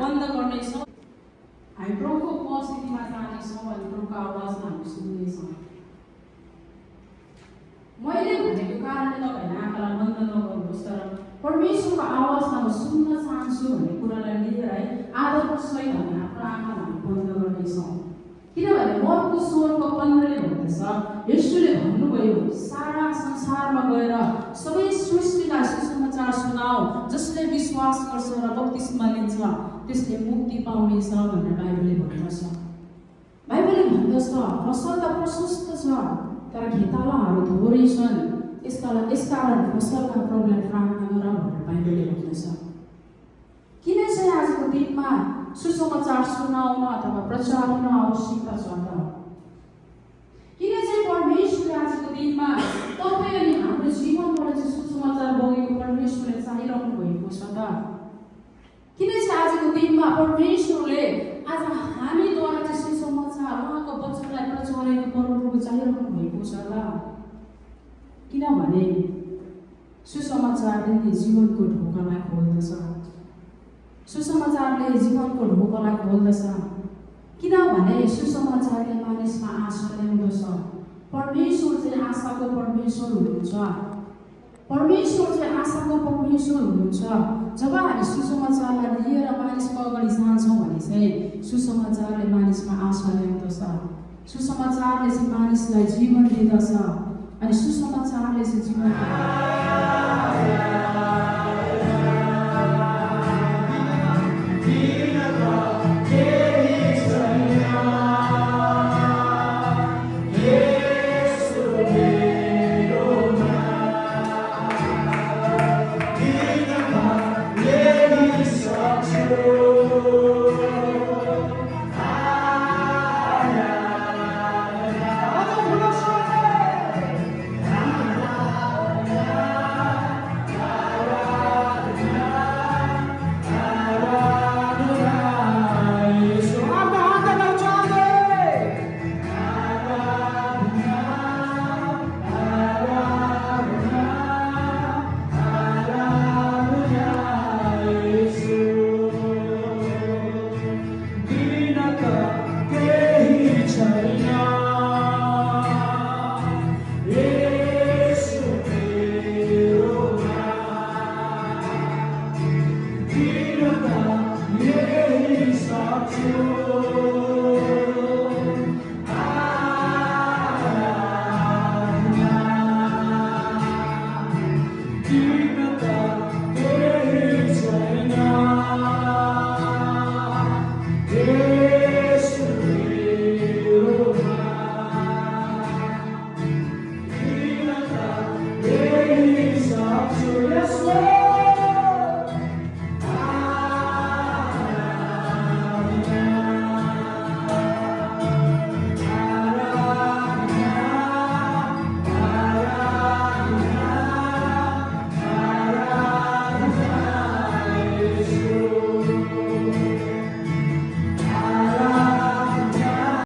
बन्द गर्नेछौँ। हामी प्रभुको उपस्थितिमा जानेछौँ अनि प्रभुको आवाज हामी सुन्नेछौँ। मैले भनेको कारणले तपाईँहरूले आँखालाई बन्द नगर्नुहोस्, तर परमेश्वरको आवाजमा म सुन्न चाहन्छु भन्ने कुरालाई लिएर है आदरको सहित हामी आफ्नो आँखा हामी बन्द गर्नेछौँ। किनभने मर्को 16:15ले भन्दछ, येशूले भन्नुभयो, सारा संसारमा गएर सबै सृष्टिलाई सुसमाचार सुनाऊ, जसले विश्वास गर्छ र बप्तिस्मा लिन्छ त्यसले मुक्ति पाउनेछ भनेर बाइबलले भन्दछ। बाइबलले भन्दछ फसल त प्रशस्त छ तर खेतालाहरू थोरै छन्, यसकारण फसलका प्रभुलाई प्रार्थना गर भनेर बाइबलले भन्दछ। किन चाहिँ आजको दिनमा सुसमाचार सुनाउन अथवा प्रचार गर्न आवश्यकता छ त? किन चाहिँ परमेश्वरले आजको दिनमा तपाईँ अनि हाम्रो जीवनबाट चाहिँ सुसमाचार बगेको परमेश्वरले चाहिरहनु भएको छ त? किन चाहिँ आजको दिनमा परमेश्वरले आज हामीद्वारा चाहिँ सुसमाचार उहाँको वचनलाई प्रचार गर्नु चाहिरहनु भएको छ त? किनभने सुसमाचारले जीवनको ढोकालाई खोल्दछ। सुसमाचारले जीवनको ढोकालाई खोल्दछ। किनभने सुसमाचारले मानिसमा आशा ल्याउँदछ। परमेश्वर चाहिँ आशाको परमेश्वर हुनुहुन्छ। परमेश्वर चाहिँ आशाको परमेश्वर हुनुहुन्छ। जब हामी सुसमाचारलाई लिएर मानिसको अगाडि जान्छौँ भने चाहिँ सुसमाचारले मानिसमा आशा ल्याउँदछ। सुसमाचारले चाहिँ मानिसलाई जीवन दिँदछ अनि सुसमाचारले चाहिँ जीवन He is